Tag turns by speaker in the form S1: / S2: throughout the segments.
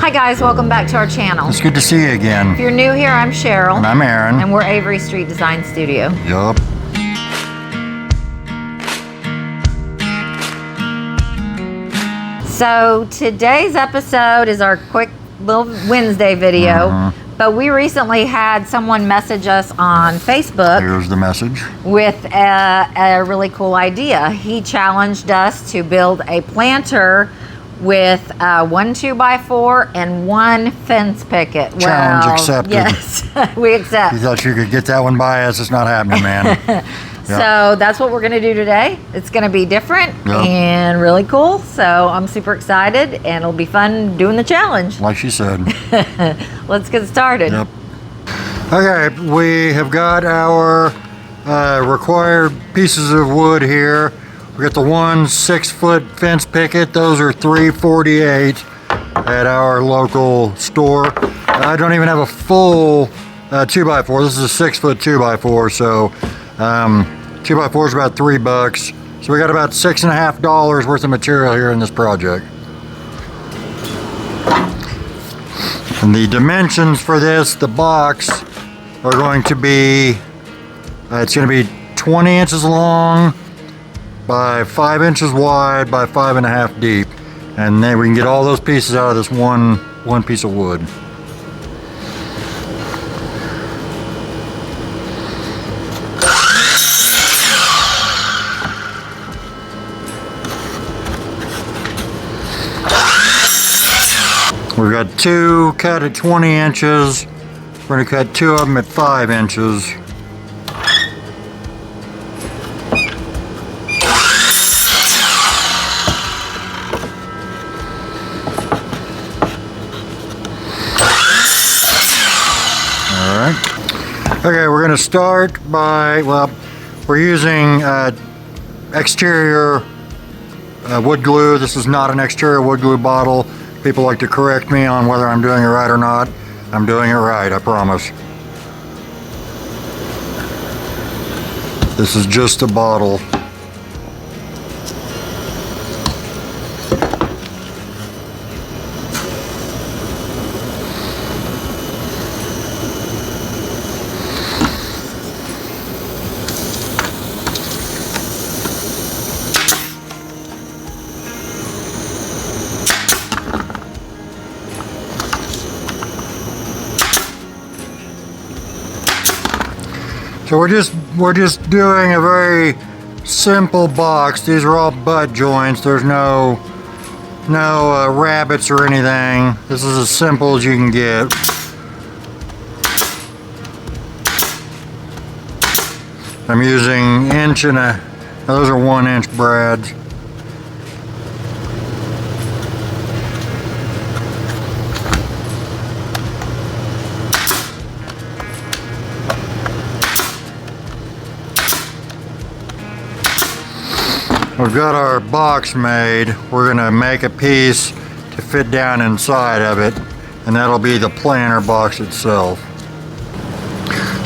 S1: Hi guys, welcome back to our channel.
S2: It's good to see you again.
S1: If you're new here, I'm Cheryl.
S2: And I'm Aaron.
S1: And we're Avery Street Design Studio.
S2: Yup.
S1: So today's episode is our quick little Wednesday video. But we recently had someone message us on Facebook.
S2: Here's the message.
S1: With a really cool idea. He challenged us to build a planter with 1 2x4 and 1 fence picket.
S2: Challenge accepted.
S1: Yes, we accept.
S2: You thought you could get that one by us? It's not happening, man. Yep.
S1: So that's what we're going to do today. It's going to be different and really cool. So I'm super excited, and it'll be fun doing the challenge.
S2: Like she said.
S1: Let's get started.
S2: Yep. Okay, we have got our required pieces of wood here. We got the 1 6-foot fence picket. Those are $3.48 at our local store. I don't even have a full 2x4. This is a 6-foot 2x4, so 2x4 is about $3. So we got about $6.50 worth of material here in this project. And the dimensions for this, the box, are going to be, it's going to be 20 inches long by 5 inches wide by 5.5 deep. And then we can get all those pieces out of this one piece of wood. We've got 2 cut at 20 inches. We're going to cut 2 of them at 5 inches. Alright. Okay, we're going to start by, well, we're using exterior wood glue. This is not an exterior wood glue bottle. People like to correct me on whether I'm doing it right or not. I'm doing it right, I promise. This is just a bottle. So we're just doing a very simple box. These are all butt joints. There's no rabbits or anything. This is as simple as you can get. I'm using those are 1-inch brads. We've got our box made. We're going to make a piece to fit down inside of it, and that'll be the planter box itself.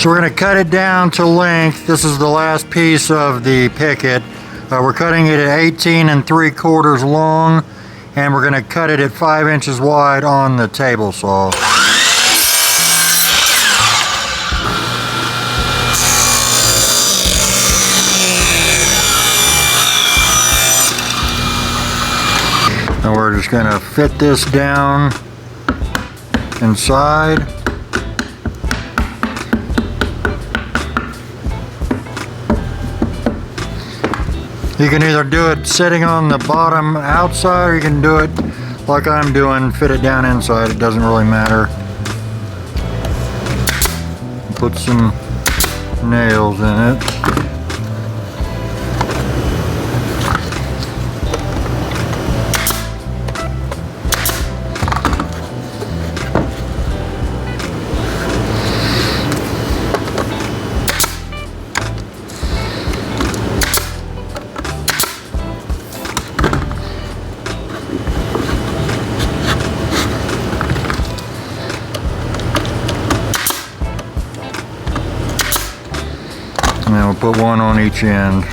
S2: So we're going to cut it down to length. This is the last piece of the picket. We're cutting it at 18 3/4 long, and we're going to cut it at 5 inches wide on the table saw. And we're just going to fit this down inside. You can either do it sitting on the bottom outside, or you can do it like I'm doing, fit it down inside. It doesn't really matter. Put some nails in it. And then we'll put one on each end.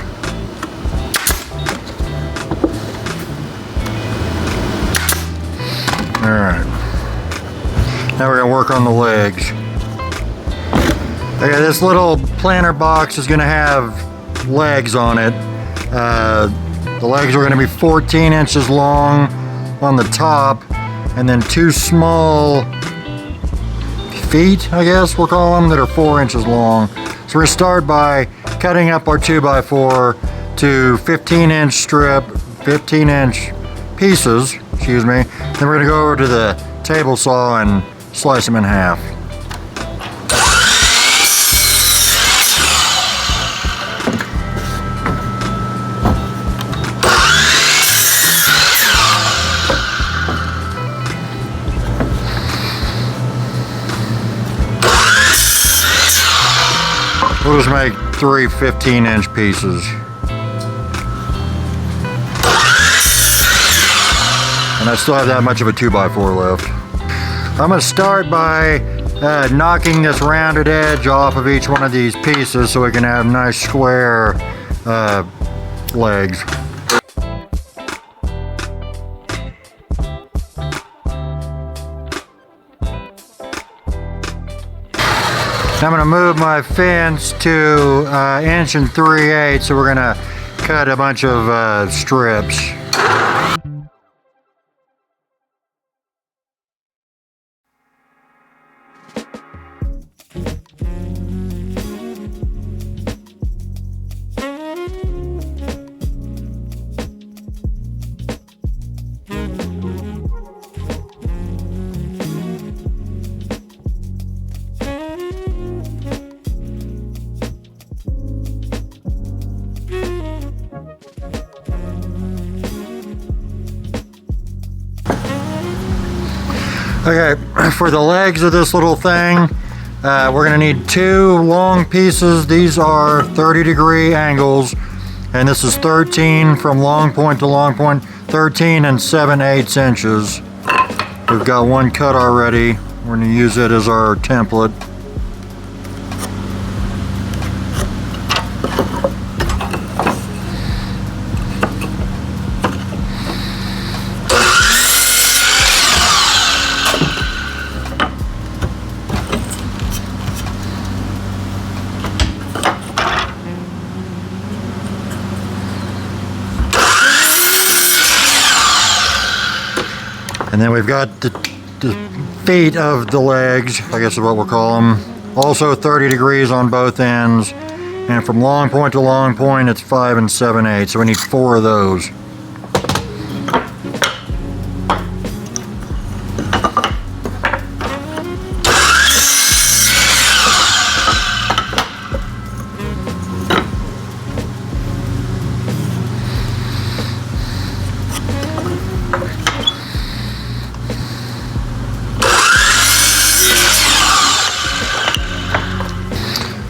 S2: Alright. Now we're gonna work on the legs. Okay, this little planter box is gonna have legs on it. The legs are gonna be 14 inches long on the top, and then 2 small feet, I guess we'll call them, that are 4 inches long. So we're gonna start by cutting up our 2x4 to 15-inch strip, 15-inch pieces, excuse me. Then we're gonna go over to the table saw and slice them in half. We'll just make 3 15-inch pieces. And I still have that much of a 2x4 left. I'm going to start by knocking this rounded edge off of each one of these pieces so we can have nice square legs. I'm going to move my fence to 1 3/8 inches, so we're going to cut a bunch of strips. Okay, for the legs of this little thing, we're going to need 2 long pieces. These are 30-degree angles, and this is 13 from long point to long point, 13 7/8 inches. We've got one cut already. We're going to use it as our template. And then we've got the feet of the legs, I guess is what we'll call them. Also 30 degrees on both ends. And from long point to long point, it's 5 7/8. So we need 4 of those.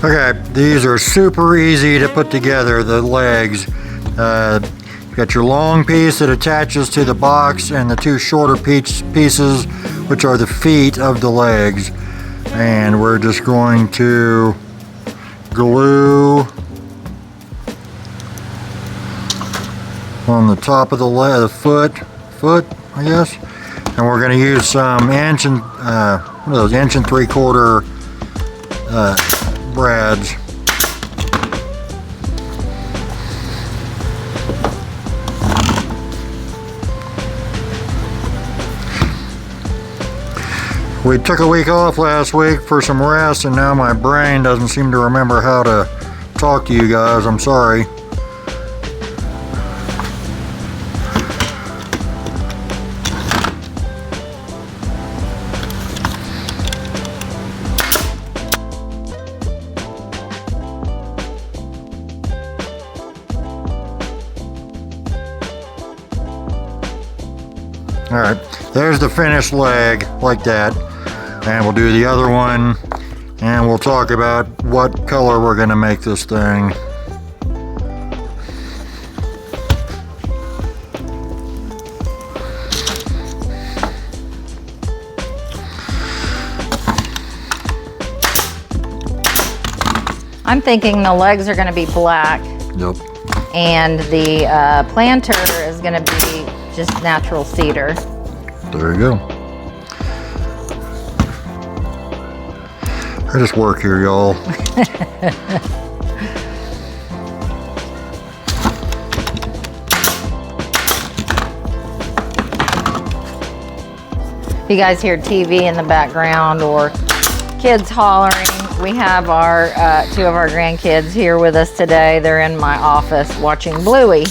S2: Okay, these are super easy to put together, the legs. You've got your long piece that attaches to the box and the 2 shorter pieces, which are the feet of the legs. And we're just going to glue on the top of the foot, I guess. And we're going to use some what are those, 1 3/4 brads. We took a week off last week for some rest, and now my brain doesn't seem to remember how to talk to you guys. I'm sorry. All right, there's the finished leg, like that. And we'll do the other one, and we'll talk about what color we're gonna make this thing.
S1: I'm thinking the legs are gonna be black.
S2: Yep.
S1: And the planter is gonna be just natural cedar.
S2: There you go. I just work here, y'all.
S1: If you guys hear TV in the background or kids hollering, we have our two of our grandkids here with us today. They're in my office watching Bluey.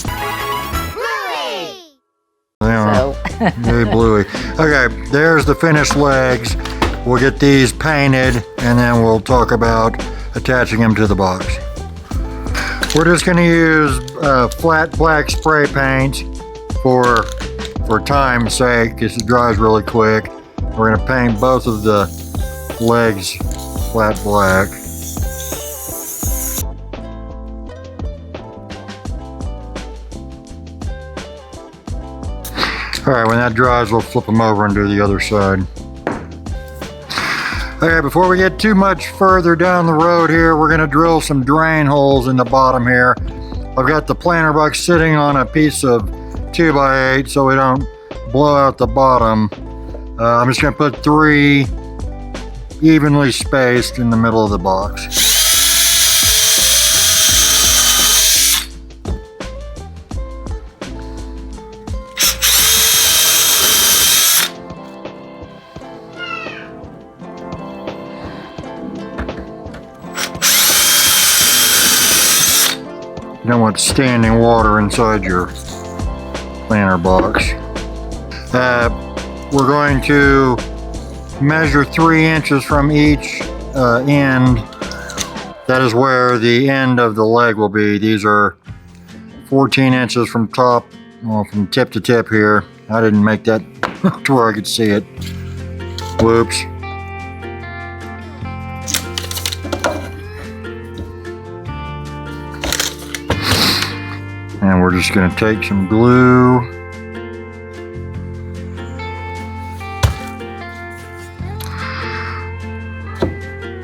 S2: So. Very bluey. Okay, there's the finished legs. We'll get these painted and then we'll talk about attaching them to the box. We're just going to use flat black spray paint for time's sake because it dries really quick. We're going to paint both of the legs flat black. Alright, when that dries, we'll flip them over and do the other side. Okay, before we get too much further down the road here, we're going to drill some drain holes in the bottom here. I've got the planter box sitting on a piece of 2x8 so we don't blow out the bottom. I'm just going to put 3 evenly spaced in the middle of the box. You don't want standing water inside your planter box. We're going to measure 3 inches from each end. That is where the end of the leg will be. These are 14 inches from top, well, from tip to tip here. I didn't make that to where I could see it. Whoops. And we're just going to take some glue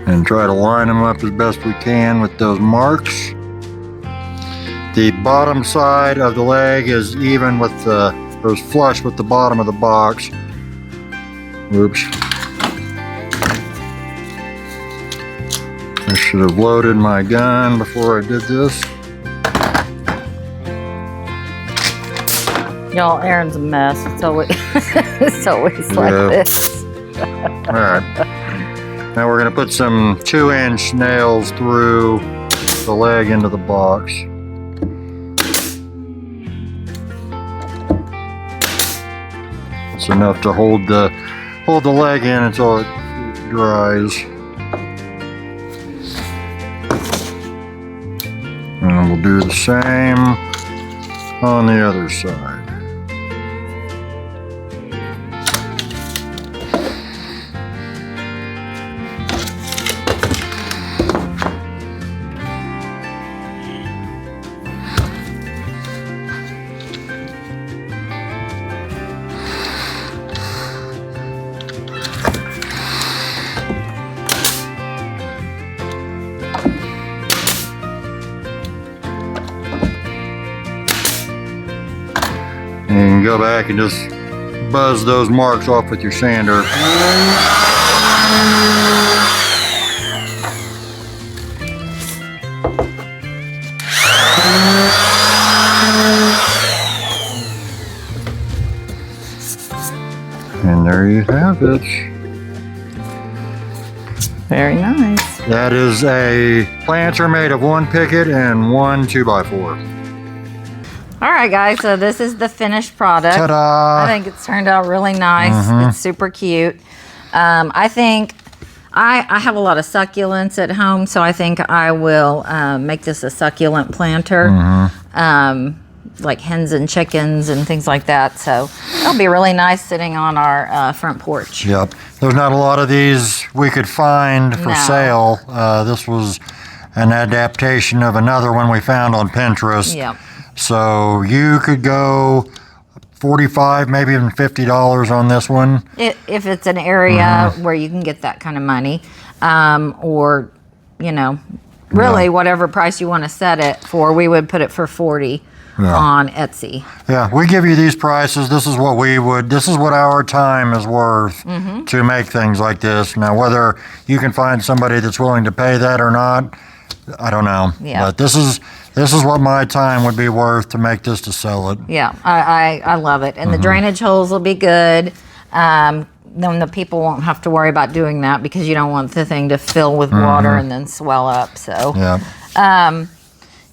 S2: and try to line them up as best we can with those marks. The bottom side of the leg is even with goes flush with the bottom of the box. Oops. I should have loaded my gun before I did this.
S1: Y'all, Aaron's a mess. It's always, it's always like this.
S2: Alright. Now we're going to put some 2-inch nails through the leg into the box. It's enough to hold the leg in until it dries. And we'll do the same on the other side. And you can go back and just buzz those marks off with your sander. And there you have it.
S1: Very nice.
S2: That is a planter made of 1 picket and 1 2x4.
S1: All right, guys, so this is the finished product.
S2: Ta-da!
S1: I think it's turned out really nice. It's super cute. I think I have a lot of succulents at home, so I think I will make this a succulent planter, like hens and chickens and things like that. So it'll be really nice sitting on our front porch.
S2: Yep. There's not a lot of these we could find for sale. This was an adaptation of another one we found on Pinterest.
S1: Yep.
S2: So you could go $45, maybe even $50 on this one.
S1: If it's an area where you can get that kind of money, or, you know, really whatever price you want to set it for, we would put it for 40. on Etsy.
S2: Yeah, we give you these prices. This is what our time is worth to make things like this. Now, whether you can find somebody that's willing to pay that or not, I don't know.
S1: Yeah.
S2: But this is what my time would be worth to make this, to sell it.
S1: Yeah, I love it. And the drainage holes will be good. Then the people won't have to worry about doing that because you don't want the thing to fill with water and then swell up. So,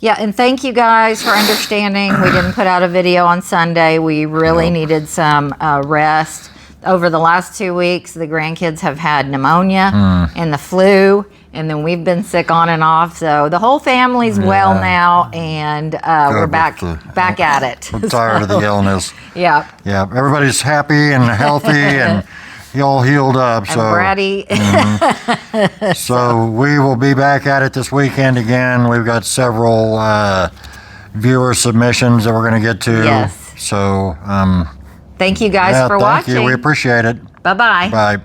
S1: yeah, and thank you guys for understanding. We didn't put out a video on Sunday. We really needed some rest. Over the last 2 weeks, the grandkids have had pneumonia and the flu, and then we've been sick on and off. So the whole family's well now, and we're back at it.
S2: I'm tired of the illness.
S1: Yeah.
S2: Yeah, everybody's happy and healthy and all healed up.
S1: And bratty.
S2: So we will be back at it this weekend again. We've got several viewer submissions that we're going to get to.
S1: Yes.
S2: So
S1: thank you guys for watching.
S2: Thank you. We appreciate it.
S1: Bye-bye.
S2: Bye.